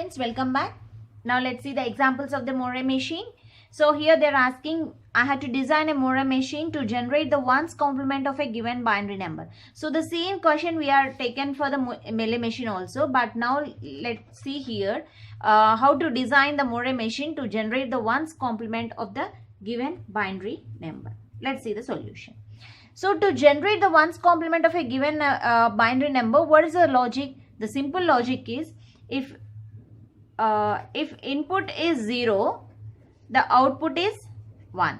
students, welcome back. Now let's see the examples of the Moore machine. So here they're asking, I had to design a Moore machine to generate the ones complement of a given binary number. So the same question we are taken for the Melee machine also, but now let's see here how to design the Moore machine to generate the ones complement of the given binary number. Let's see the solution. So to generate the ones complement of a given binary number, what is the logic? The simple logic is if input is 0, the output is 1.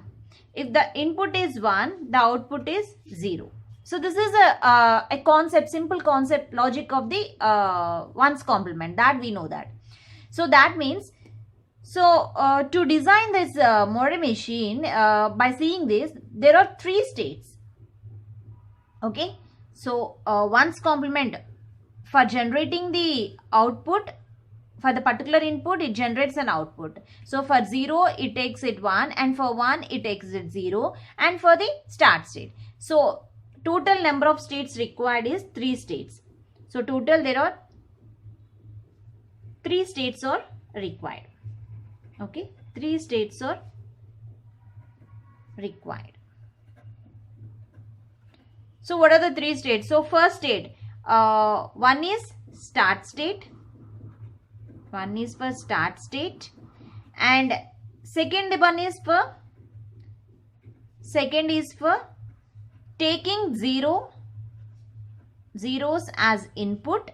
If the input is 1, the output is 0. So this is a concept, simple concept logic of the ones complement, that we know that. So that means, to design this Moore machine, by seeing this, there are 3 states. Okay, so ones complement, for generating the output, for the particular input, it generates an output. So for 0, it takes it 1, and for 1, it takes it 0, and for the start state. So total number of states required is 3 states. So total there are 3 states are required. Okay, 3 states are required. So what are the 3 states? So first state, one is start state. One is for start state, and second one is for taking zeros as input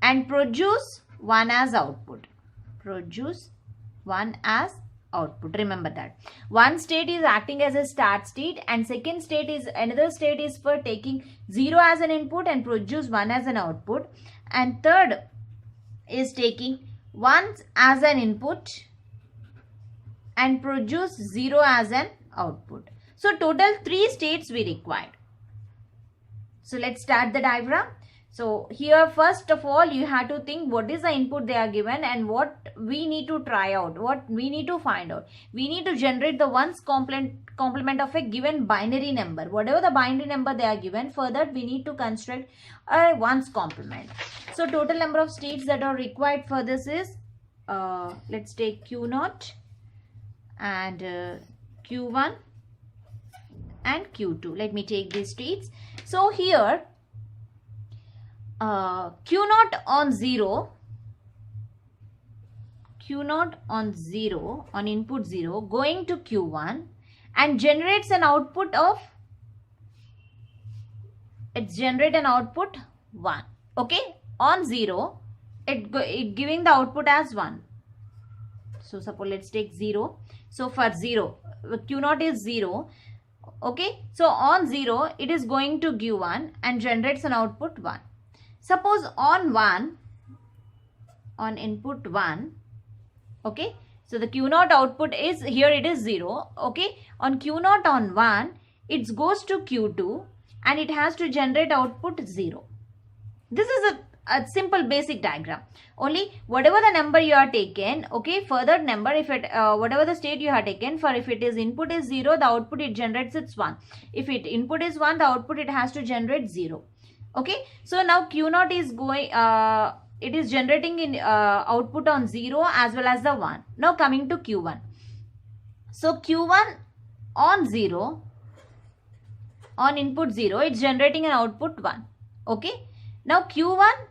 and produce 1 as output. Remember that. One state is acting as a start state, and second state is another state is for taking 0 as an input and produce 1 as an output, and third is taking 1 as an input and produce 0 as an output. So total 3 states we required. So let's start the diagram. So here first of all you have to think what is the input they are given and what we need to try out, what we need to find out. We need to generate the ones complement of a given binary number. Whatever the binary number they are given, for that we need to construct a ones complement. So total number of states that are required for this is, let's take Q0 and Q1 and Q2. Let me take these states. So here Q0 on 0, on input 0 going to Q1 and generates an output of, it generate an output 1. Okay, on 0 it giving the output as 1. So suppose let's take 0. So for 0, Q0 is 0. Okay, so on 0 it is going to give 1 and generates an output 1. Suppose on 1, on input 1, okay, so the Q0 output is, here it is 0, okay, on Q0 on 1, it goes to Q2 and it has to generate output 0. This is a simple basic diagram. Only whatever the number you are taken, okay, further number, if it, whatever the state you have taken, for if it is input is 0, the output it generates it's 1. If it input is 1, the output it has to generate 0. Okay, so now Q0 is going, it is generating in output on 0 as well as the 1. Now coming to Q1. So Q1 on 0, on input 0, it's generating an output 1. Okay, now Q1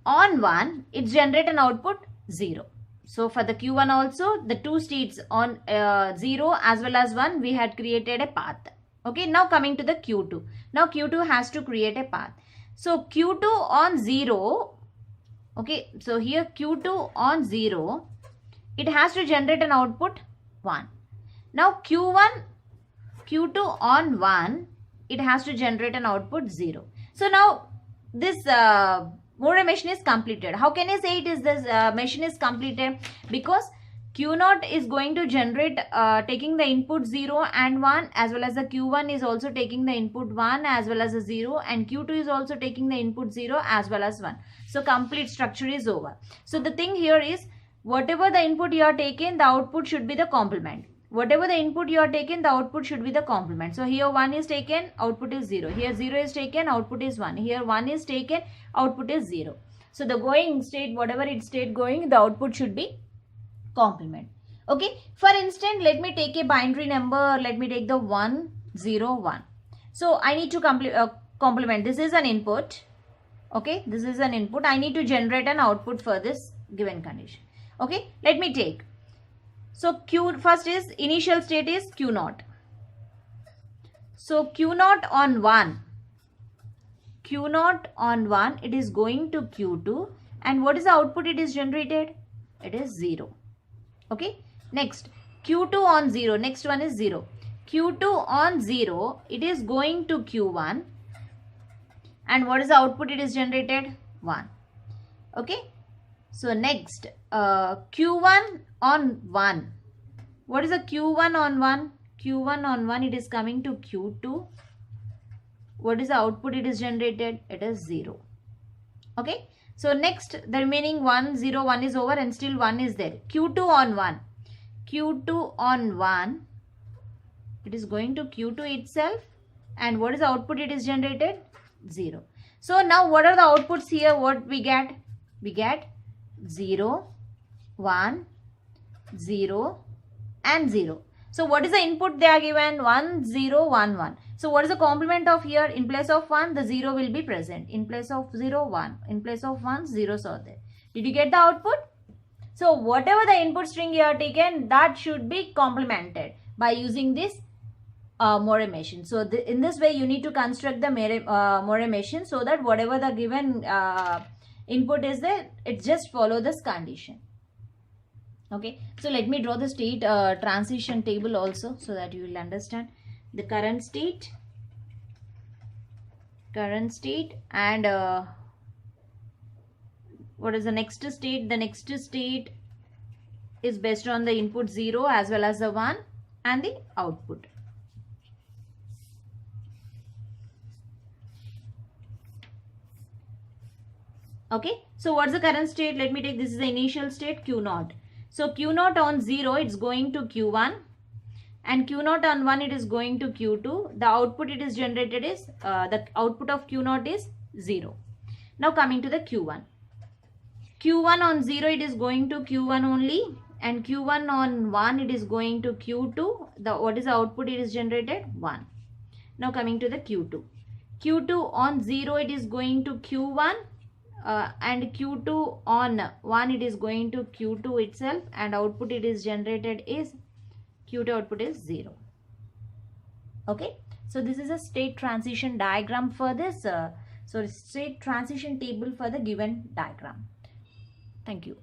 on 1, it's generate an output 0. So for the Q1 also, the 2 states on 0 as well as 1, we had created a path. Okay, now coming to the Q2. Now Q2 has to create a path. So Q2 on 0, okay, so here Q2 on 0, it has to generate an output 1. Now Q2 on 1, it has to generate an output 0. So now this Moore machine is completed. How can I say it is this machine is completed? Because Q0 is going to generate taking the input 0 and 1, as well as the Q1 is also taking the input 1 as well as a 0, and Q2 is also taking the input 0 as well as 1. So complete structure is over. So the thing here is, whatever the input you are taking, the output should be the complement. Whatever the input you are taken, the output should be the complement. So here 1 is taken, output is 0. Here 0 is taken, output is 1. Here 1 is taken, output is 0. So the going state, whatever its state going, the output should be complement. Okay, for instance, let me take a binary number. Let me take the 1 0 1. So I need to complement. This is an input. Okay, this is an input. I need to generate an output for this given condition. Okay, let me take. So Q first is initial state is Q naught. So Q naught on 1. Q naught on 1, it is going to Q2. And what is the output it is generated? It is 0. Okay. Next, Q2 on 0. Next one is 0. Q2 on 0, it is going to Q1. And what is the output it is generated? 1. Okay. So next, Q1 on 1. What is the Q1 on 1? Q1 on 1, it is coming to Q2. What is the output it is generated? It is 0. Okay. So next, the remaining 1, 0, 1 is over and still 1 is there. Q2 on 1. Q2 on 1, it is going to Q2 itself. And what is the output it is generated? 0. So now what are the outputs here? What we get? We get 0, 1, 0 and 0. So what is the input they are given? 1, 0, 1, 1. So what is the complement of here? In place of 1, the 0 will be present. In place of 0, 1. In place of 1, 0s are there. Did you get the output? So whatever the input string you are taken, that should be complemented by using this Moire machine. So in this way, you need to construct the Moire machine so that whatever the given input is there, it just follow this condition. Okay, so let me draw the state transition table also so that you will understand the current state and what is the next state? The next state is based on the input 0 as well as the 1 and the output. Okay, so what's the current state? Let me take, this is the initial state Q naught. So Q naught on 0, it's going to Q1 and Q naught on 1, it is going to Q2. The output it is generated is, the output of Q naught is 0. Now coming to the Q1. Q1 on 0, it is going to Q1 only and Q1 on 1, it is going to Q2. What is the output it is generated? 1. Now coming to the Q2. Q2 on 0, it is going to Q1. And Q2 on 1, it is going to Q2 itself and output it is generated is Q2 output is 0. Okay, so this is a state transition diagram for this. So state transition table for the given diagram. Thank you.